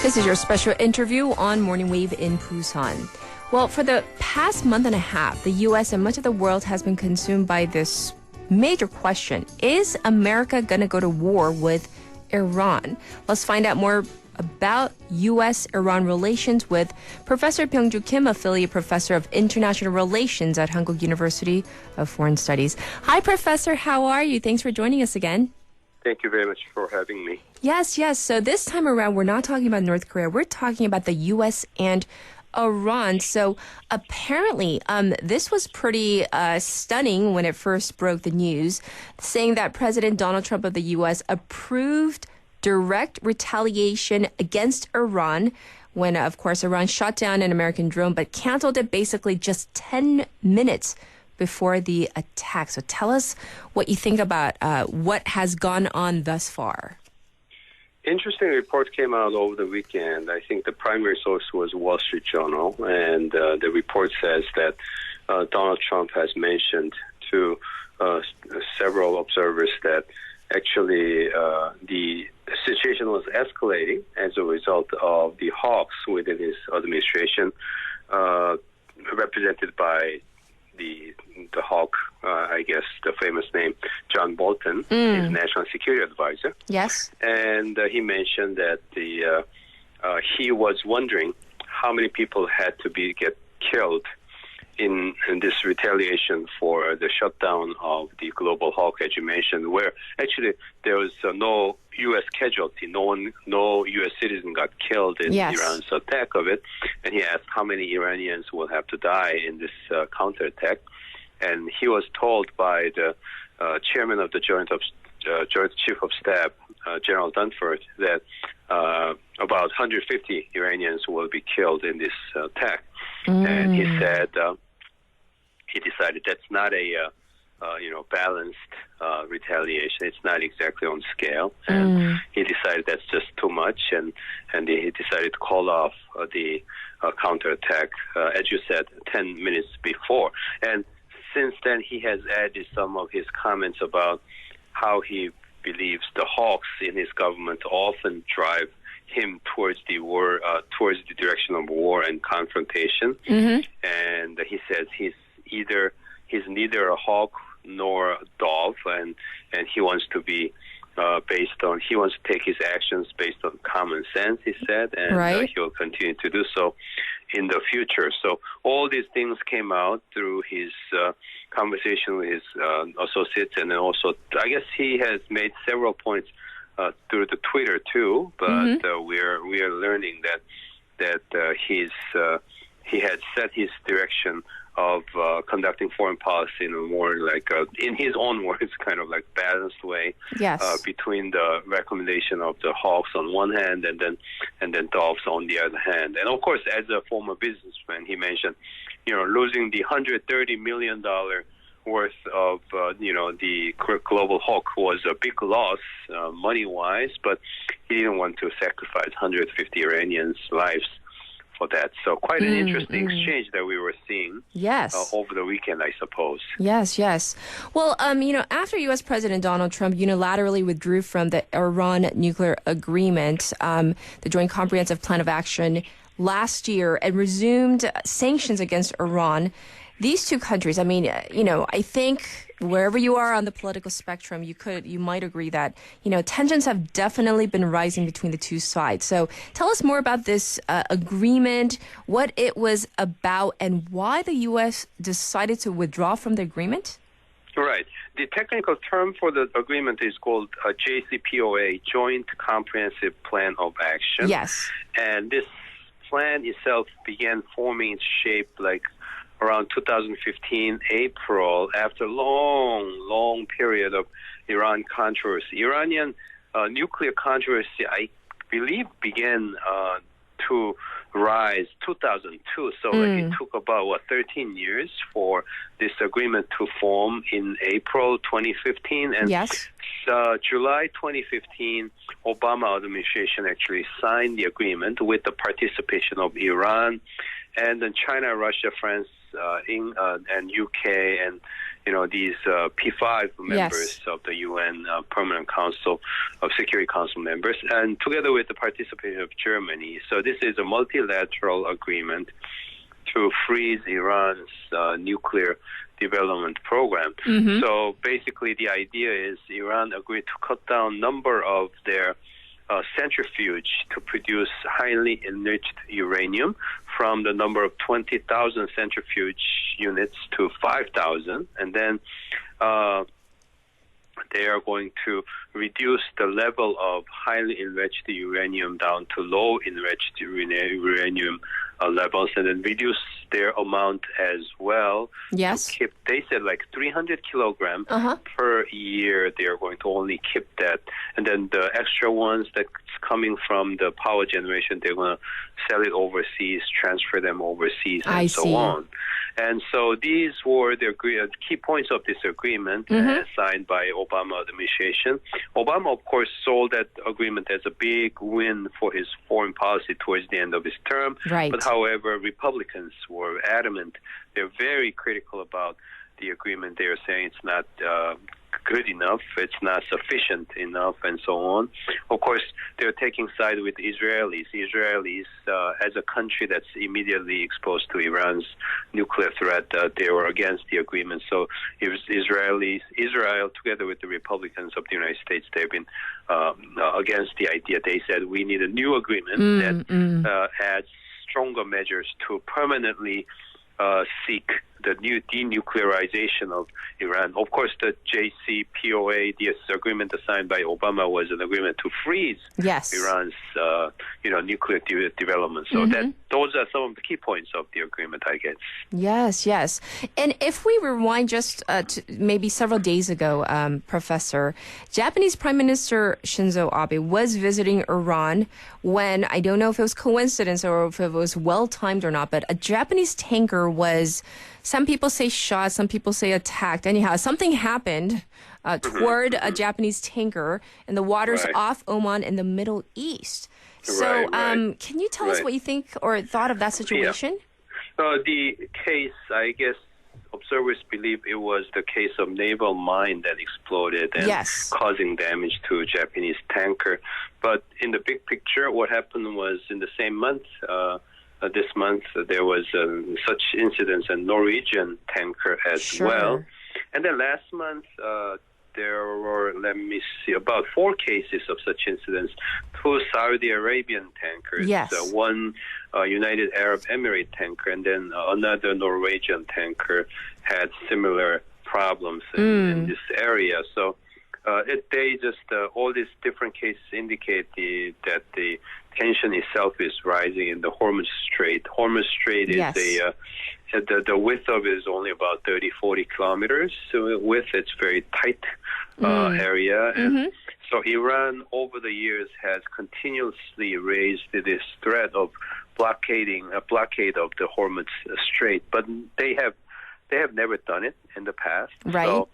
This is your special interview on Morning Wave in Busan. Well, for the past month and a half, the U.S. and much of the world has been consumed by this major question. Is America going to go to war with Iran? Let's find out more about U.S.-Iran relations with Professor Byoung-Joo Kim, Affiliate Professor of International Relations at Hankuk University of Foreign Studies. Hi, Professor. How are you? Thanks for joining us again. Thank you very much for having me. Yes. So this time around, we're not talking about North Korea. We're talking about the U.S. and Iran. So apparently, this was pretty stunning when it first broke the news, saying that President Donald Trump of the U.S. approved direct retaliation against Iran when, of course, Iran shot down an American drone, but canceled it basically just 10 minutes before the attack. So tell us what you think about what has gone on thus far. Interesting report came out over the weekend. I think the primary source was Wall Street Journal, and the report says that Donald Trump has mentioned to several observers that actually the situation was escalating as a result of the hawks within his administration, represented by the hawk, I guess the famous name, John Bolton, his national security advisor. Yes. And he mentioned that he was wondering how many people had to get killed in this retaliation for the shutdown of the global hawk, as you mentioned, where actually there was no U.S. casualty. No U.S. citizen got killed in Iran's attack of it. And he asked how many Iranians will have to die in this counterattack. And he was told by the chairman of the Joint Chief of Staff, General Dunford, that about 150 Iranians will be killed in this attack. And he said he decided that's not a balanced retaliation. It's not exactly on scale, and he decided that's just too much, and he decided to call off the counterattack, as you said, 10 minutes before. And since then, he has added some of his comments about how he believes the hawks in his government often drive him towards the war, towards the direction of war and confrontation. And he says he's neither a hawk nor a dove, and he wants to be he wants to take his actions based on common sense, he said, and he will continue to do so in the future. So all these things came out through his conversation with his associates, and then also, I guess he has made several points through the Twitter too, but we are learning that he had set his direction of conducting foreign policy in a more in his own words, kind of like balanced way between the recommendation of the hawks on one hand and then doves on the other hand. And of course, as a former businessman, he mentioned, losing the $130 million worth of the global hawk was a big loss money-wise, but he didn't want to sacrifice 150 Iranians' lives for that. So quite an interesting exchange that we were seeing over the weekend, I suppose. Yes. Well, after U.S. President Donald Trump unilaterally withdrew from the Iran nuclear agreement, the Joint Comprehensive Plan of Action last year, and resumed sanctions against Iran, these two countries, I think wherever you are on the political spectrum, you might agree that, tensions have definitely been rising between the two sides. So tell us more about this agreement, what it was about, and why the U.S. decided to withdraw from the agreement? Right. The technical term for the agreement is called JCPOA, Joint Comprehensive Plan of Action. Yes. And this plan itself began forming its shape around 2015 April, after a long period of Iran controversy. Iranian nuclear controversy, I believe, began to rise 2002. So it took about 13 years for this agreement to form in April 2015. And yes. July 2015, Obama administration actually signed the agreement with the participation of Iran and then China, Russia, France, and UK, and these P5 members of the UN Permanent Council of Security Council members, and together with the participation of Germany. So this is a multilateral agreement to freeze Iran's nuclear development program. So basically the idea is Iran agreed to cut down number of their centrifuge to produce highly enriched uranium from the number of 20,000 centrifuge units to 5,000, and then they are going to reduce the level of highly enriched uranium down to low enriched uranium levels, and then reduce their amount as well. Yes. They said like 300 kilograms per year. They are going to only keep that, and then the extra ones that's coming from the power generation, they're going to sell it overseas, transfer them overseas, and so on. And so these were the key points of this agreement signed by Obama administration. Obama, of course, sold that agreement as a big win for his foreign policy towards the end of his term. Right. But however, Republicans were adamant. They're very critical about the agreement. They are saying it's not good enough, it's not sufficient enough, and so on. Of course, they're taking side with Israelis. Israelis, as a country that's immediately exposed to Iran's nuclear threat, they were against the agreement. So Israel, together with the Republicans of the United States, they've been against the idea. They said we need a new agreement that adds stronger measures to permanently seek the new denuclearization of Iran. Of course, the JCPOA, the agreement signed by Obama, was an agreement to freeze Iran's nuclear development. So those are some of the key points of the agreement, I guess. Yes, yes. And if we rewind just to maybe several days ago, Professor, Japanese Prime Minister Shinzo Abe was visiting Iran when, I don't know if it was coincidence or if it was well-timed or not, but a Japanese tanker was, some people say shot, some people say attacked. Anyhow, something happened toward a Japanese tanker in the waters off Oman in the Middle East. So can you tell us what you think or thought of that situation? The case, I guess, observers believe it was the case of naval mine that exploded and causing damage to a Japanese tanker. But in the big picture, what happened was in the same month, this month, there was such incidents in Norwegian tanker as well. And then last month, there were, about 4 cases of such incidents. 2 Saudi Arabian tankers, one United Arab Emirate tanker, and then another Norwegian tanker had similar problems in this area. So all these different cases indicate that the tension itself is rising in the Hormuz Strait. Hormuz Strait is the width of it is only about 30-40 kilometers. So width, it's very tight area. And so Iran, over the years, has continuously raised this threat of blockade of the Hormuz Strait. But they have never done it in the past. Right. So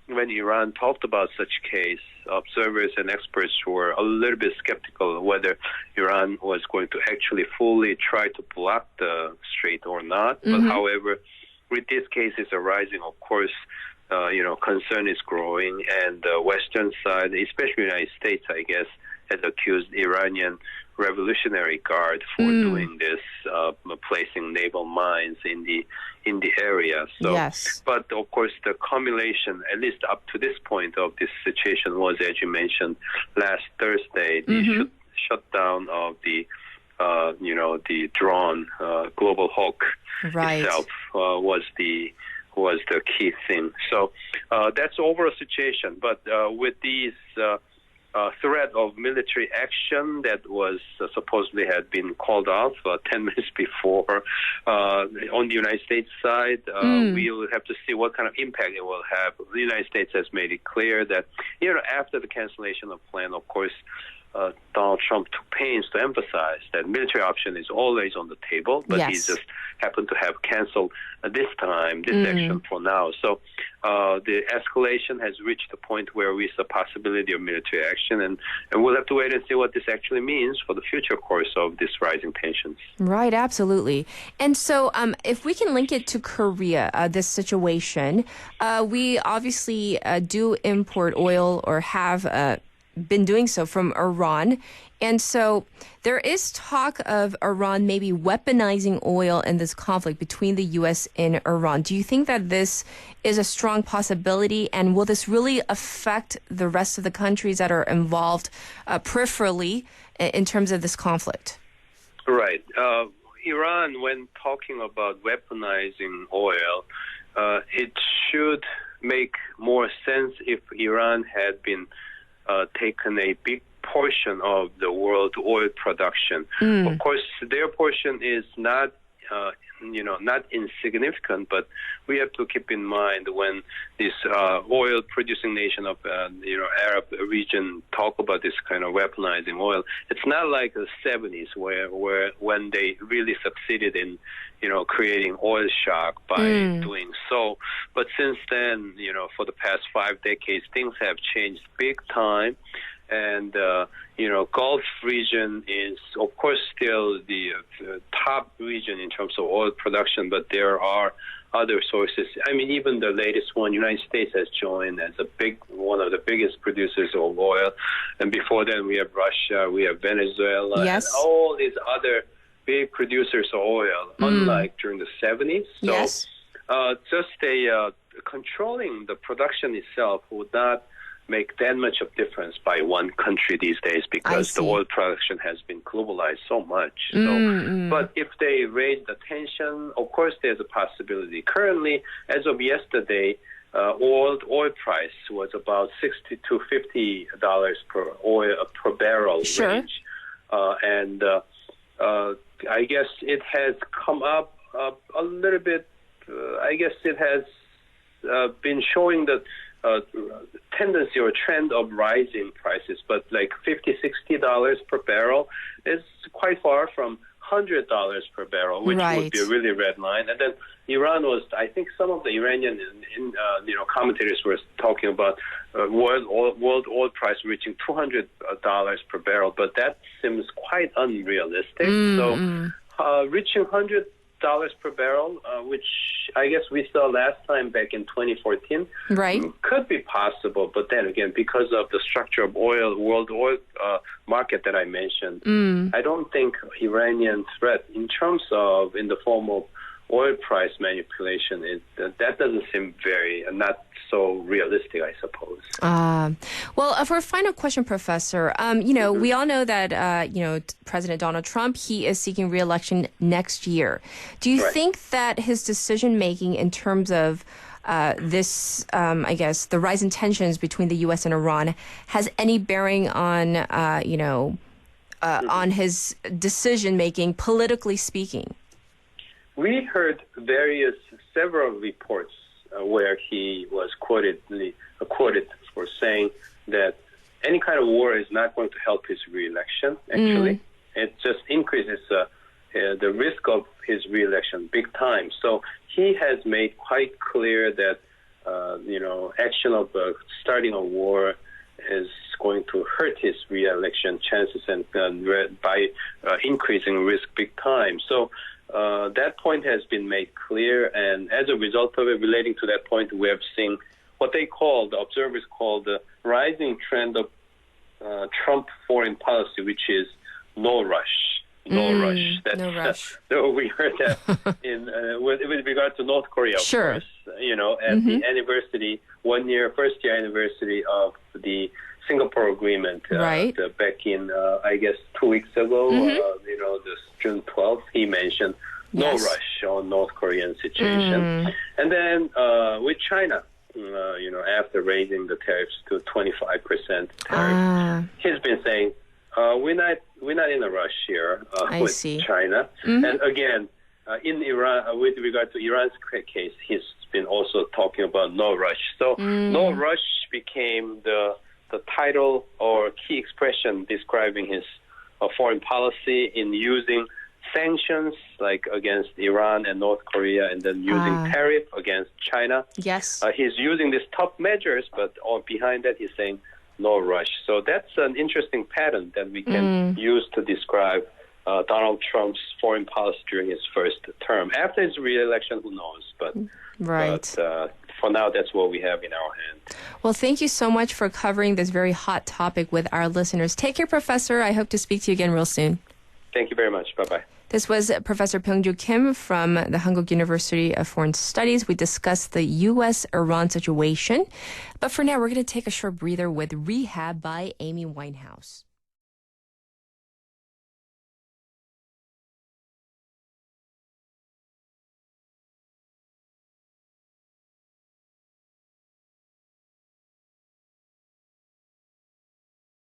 when Iran talked about such case, observers and experts were a little bit skeptical whether Iran was going to actually fully try to block the strait or not. But however, with these cases arising, of course, concern is growing, and the Western side, especially the United States, I guess, has accused Iranian Revolutionary Guard for doing this, placing naval mines in the area. So, but of course, the culmination, at least up to this point of this situation, was, as you mentioned, last Thursday, the shutdown of the drone Global Hawk itself was the key thing. So that's the overall situation. But with these threat of military action that was supposedly had been called off 10 minutes before on the United States side, we will have to see what kind of impact it will have. The United States has made it clear that after the cancellation of plan, of course, Donald Trump took pains to emphasize that military option is always on the table, but he just happened to have canceled this action for now. So the escalation has reached a point where we see a possibility of military action, and we'll have to wait and see what this actually means for the future course of this rising tensions. Right, absolutely. And so if we can link it to Korea, this situation, we obviously do import oil or have been doing so from Iran. And so there is talk of Iran maybe weaponizing oil in this conflict between the U.S. and Iran. Do you think that this is a strong possibility? And will this really affect the rest of the countries that are involved peripherally in terms of this conflict? Right. Iran, when talking about weaponizing oil, it should make more sense if Iran had been taken a big portion of the world oil production. Of course, their portion is not, not insignificant, but we have to keep in mind when this oil-producing nation of, Arab region talk about this kind of weaponizing oil. It's not like the 70s where when they really succeeded in, creating oil shock by doing so. But since then, for the past 5 decades, things have changed big time. And, Gulf region is, of course, still the top region in terms of oil production, but there are other sources. I mean, even the latest one, United States has joined as one of the biggest producers of oil. And before then, we have Russia, we have Venezuela, and all these other big producers of oil, unlike during the 70s. So just controlling the production itself would not make that much of difference by one country these days because the oil production has been globalized so much. So, but if they raise the tension, of course, there's a possibility. Currently, as of yesterday, oil price was about $60 to $50 per barrel range, and I guess it has come up a little bit. I guess it has been showing that tendency or trend of rising prices, but like $50-$60 per barrel is quite far from $100 per barrel, which would be a really red line. And then Iran was, I think some of the Iranian commentators were talking about world oil price reaching $200 per barrel, but that seems quite unrealistic. So reaching $100 per barrel, which I guess we saw last time back in 2014, could be possible. But then again, because of the structure of world oil market that I mentioned, I don't think Iranian threat in terms of in the form of oil price manipulation, that doesn't seem not so realistic, I suppose. Well, for a final question, Professor, we all know that, President Donald Trump, he is seeking re-election next year. Do you think that his decision-making in terms of this, the rise in tensions between the U.S. and Iran has any bearing on, on his decision-making, politically speaking? We heard several reports where he was quoted for saying that any kind of war is not going to help his re-election, actually. It just increases the risk of his re-election big time. So he has made quite clear that, action of starting a war is going to hurt his re-election chances and by increasing risk big time. So that point has been made clear, and as a result of it, relating to that point, we have seen what the observers call the rising trend of Trump foreign policy, which is no rush. No rush. No rush. So we heard that with regard to North Korea, of course, at the anniversary, first year anniversary of the Singapore agreement back in, I guess, 2 weeks ago, this June 12th, he mentioned no rush on North Korean situation. And then with China, after raising the tariffs to 25% tariff, he's been saying, we're not in a rush here with China. And again, in Iran, with regard to Iran's case, he's been also talking about no rush. So no rush became the the title or key expression describing his foreign policy in using sanctions like against Iran and North Korea, and then using tariff against China. Yes. He's using these tough measures, but behind that he's saying no rush. So that's an interesting pattern that we can use to describe Donald Trump's foreign policy during his first term. After his re-election, who knows? But for now, that's what we have in our hands. Well, thank you so much for covering this very hot topic with our listeners. Take care, Professor. I hope to speak to you again real soon. Thank you very much. Bye-bye. This was Professor Byoung-Joo Kim from the Hankuk University of Foreign Studies. We discussed the U.S.-Iran situation. But for now, we're going to take a short breather with Rehab by Amy Winehouse.